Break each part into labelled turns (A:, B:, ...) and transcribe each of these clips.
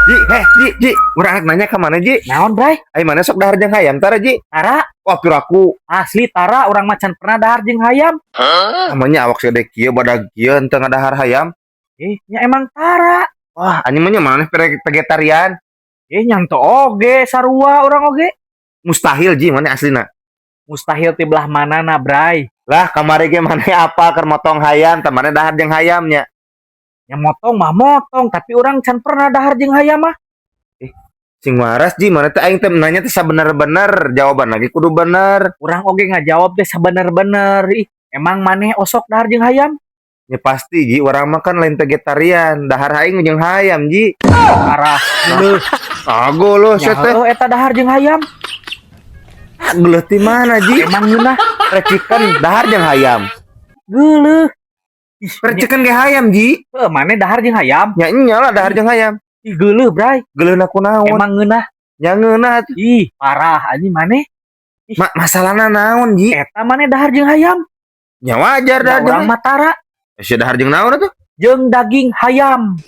A: Ji, urang nanya ke mana Ji?
B: Naon, Bray?
A: Ai mana sok dahar jeung hayam tara Ji?
B: Tara,
A: Wah, aku
B: asli Tara orang macan pernah dahar jeung hayam.
A: namanya awak sedek kieu badag kieu henteu ngadahar hayam.
B: Nya emang Tara.
A: Wah, anjing mah nya mana vegetarian.
B: Nyang teu oge sarua orang oge.
A: Mustahil Ji, mana aslina?
B: Mustahil ti belah manana, Bray.
A: Lah, kamari ge mana apa keur motong hayam, teh mana dahar jeung hayamnya.
B: Yang motong mah motong, tapi orang can pernah dahar jeung hayam mah.
A: Sing waras Ji, mana teh aing teh nanya teh sabener-bener, jawaban lagi kudu bener.
B: Urang oge ngajawab deh sabener-bener. Emang maneh osok dahar jeung hayam?
A: Ya pasti Ji, urang mah kan lain vegetarian, dahar aing jeung hayam Ji.
B: Parah. Geuleuh.
A: Ago lo
B: Nya
A: sia teh.
B: heueuh eta dahar jeung hayam.
A: Geuleuh ti mana Ji?
B: Emang ngeunah
A: Recikan dahar jeung hayam.
B: geuleuh.
A: Recikan ge hayam Ji.
B: Maneh dahar jeung hayam?
A: Nya enya lah dahar jeung hayam.
B: Ih geuleuh, Bray.
A: Geuleuhna kunaon?
B: Emang ngeunah.
A: Nya ngeunah atuh.
B: Ih, parah anjing maneh.
A: Masalahna naon Ji?
B: Eta maneh dahar jeung hayam.
A: Nya wajar
B: Da
A: dahar
B: urang
A: jeung.
B: mah Tara
A: Sia dahar jeung naon atuh?
B: jeung daging hayam.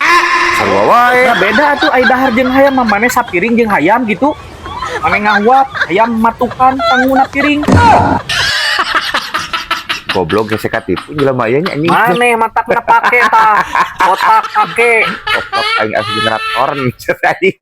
A: Sarua wae.
B: Ya beda atuh ai dahar jeung hayam mah maneh sapiring jeung hayam gitu. Maneh ngahuap, hayam matukan tanguna piring.
A: Goblok gesek katipu jelema aya nya anjing.
B: Maneh matakna pake tah. Otak pake.
A: Goblok aing asli generator nih.